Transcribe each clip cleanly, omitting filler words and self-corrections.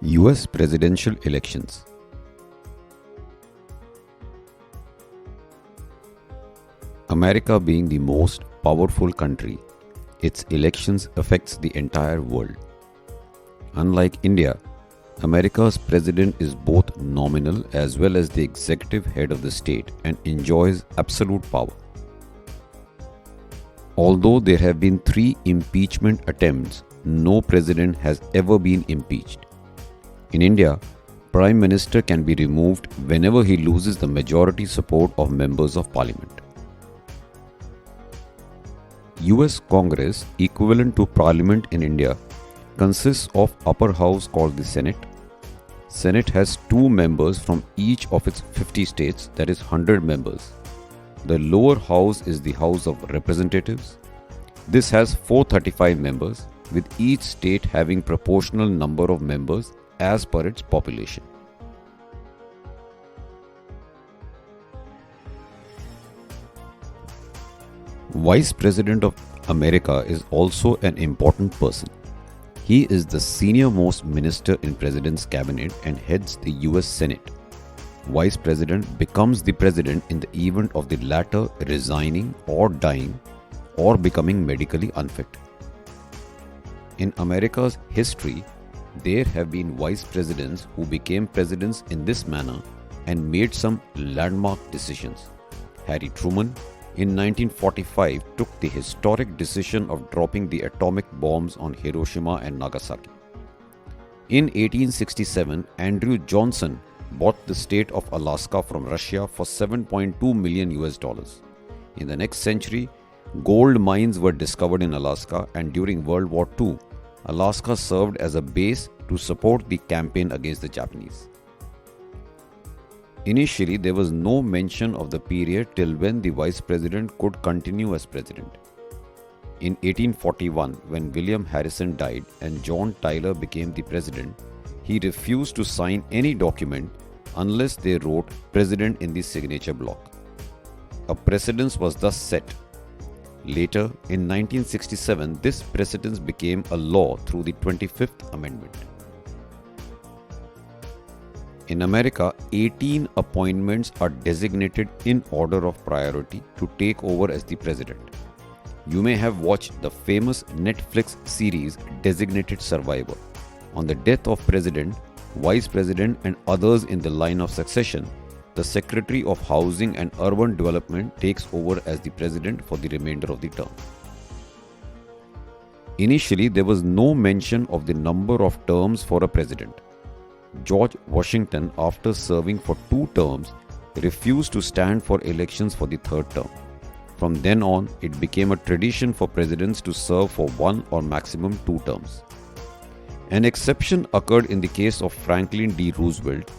US presidential elections. America being the most powerful country, its elections affects the entire world. Unlike India, America's president is both nominal as well as the executive head of the state and enjoys absolute power. Although there have been 3 impeachment attempts, no president has ever been impeached. In India, Prime Minister can be removed whenever he loses the majority support of members of parliament. US Congress, equivalent to Parliament in India, consists of upper house called the Senate. Senate has 2 members from each of its 50 states, that is 100 members. The lower house is the House of Representatives. This has 435 members, with each state having proportional number of members as per its population. Vice President of America is also an important person. He is the senior most minister in President's cabinet and heads the US Senate. Vice President becomes the president in the event of the latter resigning or dying or becoming medically unfit. In America's history, there have been vice presidents who became presidents in this manner and made some landmark decisions. Harry Truman in 1945 took the historic decision of dropping the atomic bombs on Hiroshima and Nagasaki. In 1867, Andrew Johnson bought the state of Alaska from Russia for $7.2 million. In the next century, gold mines were discovered in Alaska, and during World War II, Alaska served as a base to support the campaign against the Japanese. Initially, there was no mention of the period till when the vice president could continue as president. In 1841, when William Harrison died and John Tyler became the president, he refused to sign any document unless they wrote President in the signature block. A precedence was thus set. Later, in 1967, this precedence became a law through the 25th Amendment. In America, 18 appointments are designated in order of priority to take over as the president. You may have watched the famous Netflix series Designated Survivor. On the death of president, vice president and others in the line of succession, the Secretary of Housing and Urban Development takes over as the president for the remainder of the term. Initially, there was no mention of the number of terms for a president. George Washington, after serving for 2 terms, refused to stand for elections for the 3rd term. From then on, it became a tradition for presidents to serve for 1 or maximum 2 terms. An exception occurred in the case of Franklin D. Roosevelt,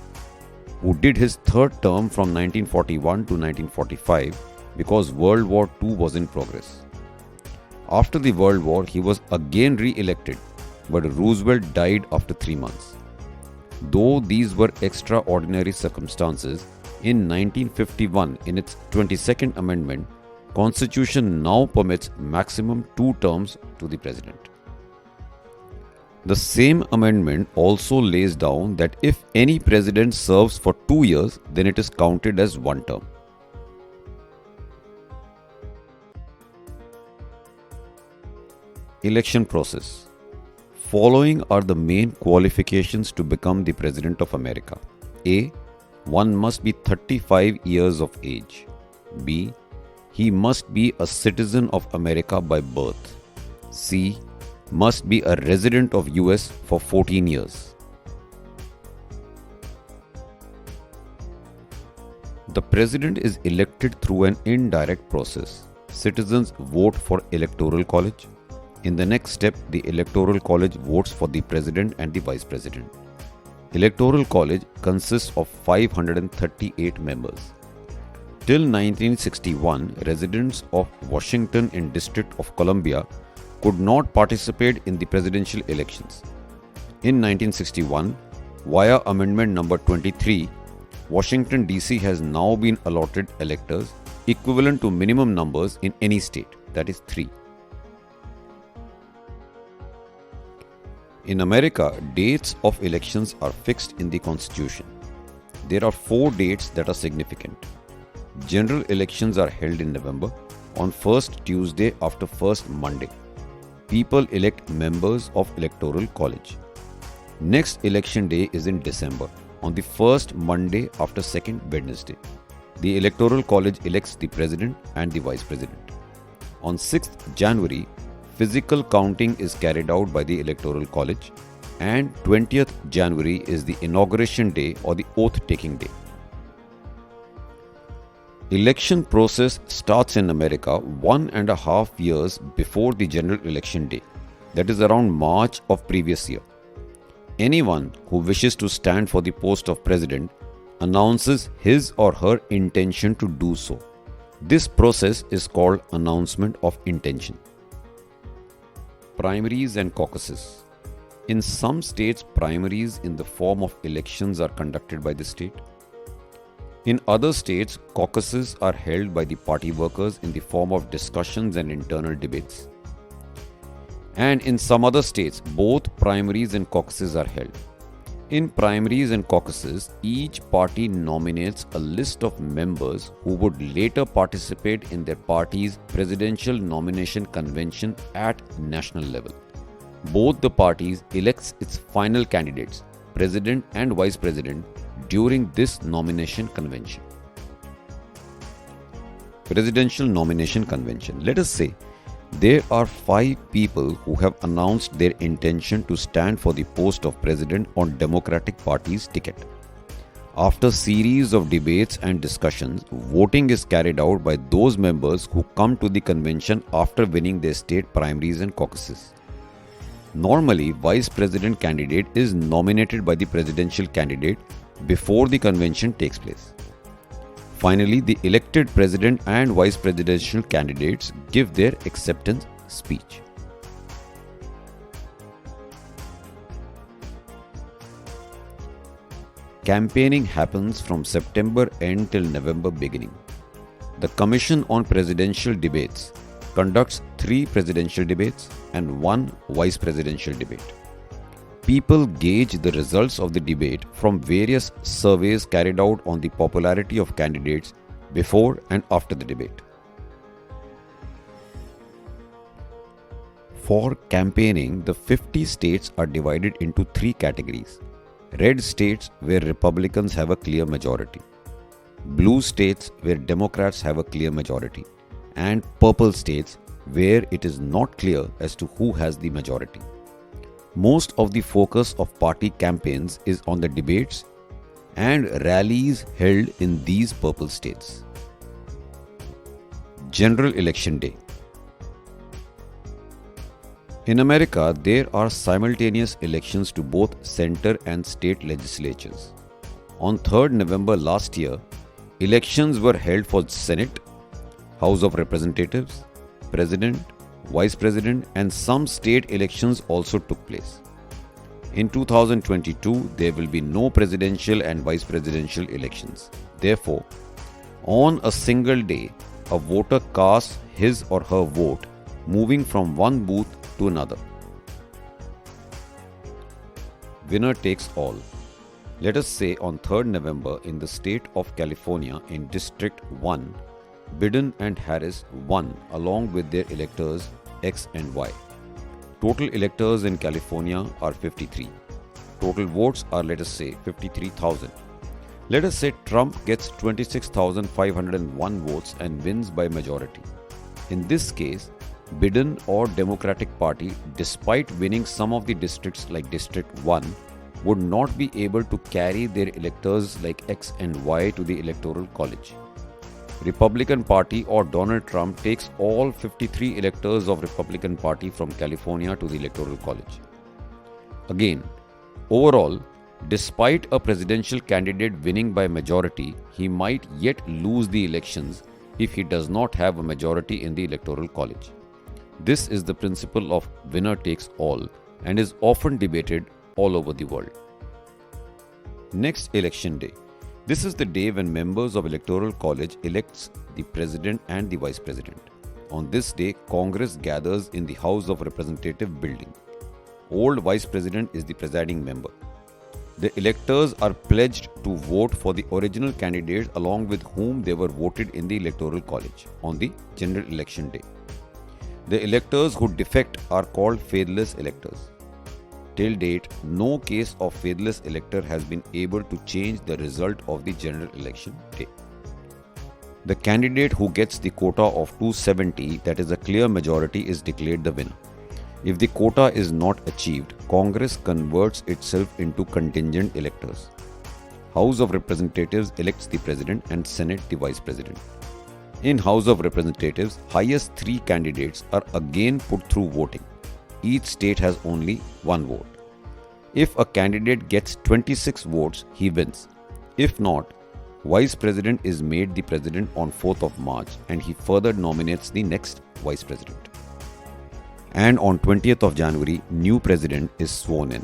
who did his 3rd term from 1941 to 1945 because World War II was in progress. After the World War, he was again re-elected, but Roosevelt died after 3 months. Though these were extraordinary circumstances, in 1951, in its 22nd Amendment, Constitution now permits maximum 2 terms to the President. The same amendment also lays down that if any President serves for 2 years, then it is counted as 1 term. Election process. Following are the main qualifications to become the President of America. A. One must be 35 years of age. B. He must be a citizen of America by birth. C. Must be a resident of US for 14 years. The President is elected through an indirect process. Citizens vote for Electoral College. In the next step, the Electoral College votes for the President and the Vice President. Electoral College consists of 538 members. Till 1961, residents of Washington in District of Columbia could not participate in the presidential elections. In 1961, via Amendment number 23, Washington DC has now been allotted electors equivalent to minimum numbers in any state, that is 3. In America, dates of elections are fixed in the Constitution. There are 4 dates that are significant. General elections are held in November on first Tuesday after first Monday. People elect members of Electoral College. Next election day is in December on the first Monday after second Wednesday. The Electoral College elects the President and the Vice President. On 6th January, physical counting is carried out by the Electoral College, and 20th January is the inauguration day or the oath taking day. Election process starts in America 1.5 years before the general election day, that is around March of previous year. Anyone who wishes to stand for the post of president announces his or her intention to do so. This process is called announcement of intention. Primaries and caucuses. In some states, primaries in the form of elections are conducted by the state. In other states, caucuses are held by the party workers in the form of discussions and internal debates. And in some other states, both primaries and caucuses are held. In primaries and caucuses, each party nominates a list of members who would later participate in their party's presidential nomination convention at national level. Both the parties elects its final candidates, president and vice president, during this nomination convention. Presidential nomination convention. Let us say there are 5 people who have announced their intention to stand for the post of president on Democratic Party's ticket. After series of debates and discussions, voting is carried out by those members who come to the convention after winning their state primaries and caucuses. Normally, vice president candidate is nominated by the presidential candidate before the convention takes place. Finally, the elected president and vice presidential candidates give their acceptance speech. Campaigning happens from September end till November beginning. The Commission on Presidential Debates conducts 3 presidential debates and 1 vice presidential debate. People gauge the results of the debate from various surveys carried out on the popularity of candidates before and after the debate. For campaigning, the 50 states are divided into 3 categories. Red states where Republicans have a clear majority, blue states where Democrats have a clear majority, and purple states where it is not clear as to who has the majority. Most of the focus of party campaigns is on the debates and rallies held in these purple states. General Election Day. In America, there are simultaneous elections to both center and state legislatures. On 3rd November last year, elections were held for Senate, House of Representatives, President, Vice President, and some state elections also took place. In 2022, there will be no presidential and vice presidential elections. Therefore, on a single day, a voter casts his or her vote, moving from one booth to another. Winner takes all. Let us say on 3rd November in the state of California in District 1, Biden and Harris won along with their electors X and Y. Total electors in California are 53. Total votes are, let us say, 53,000. Let us say Trump gets 26,501 votes and wins by majority. In this case, Biden or Democratic Party, despite winning some of the districts like District 1, would not be able to carry their electors like X and Y to the Electoral College. Republican Party or Donald Trump takes all 53 electors of Republican Party from California to the Electoral College. Again, overall, despite a presidential candidate winning by majority, he might yet lose the elections if he does not have a majority in the Electoral College. This is the principle of winner takes all and is often debated all over the world. Next election day. This is the day when members of Electoral College elects the President and the Vice President. On this day, Congress gathers in the House of Representatives building. old vice president is the presiding member. The electors are pledged to vote for the original candidates along with whom they were voted in the electoral college on the general election day. The electors who defect are called faithless electors. Till date, no case of faithless elector has been able to change the result of the general election day. The candidate who gets the quota of 270, that is a clear majority, is declared the winner. If the quota is not achieved, Congress converts itself into contingent electors. House of Representatives elects the President and Senate the Vice President. In House of Representatives, highest 3 candidates are again put through voting. Each state has only 1 vote. If a candidate gets 26 votes, he wins. If not, Vice President is made the President on 4th of March and he further nominates the next Vice President. And on 20th of January, new President is sworn in.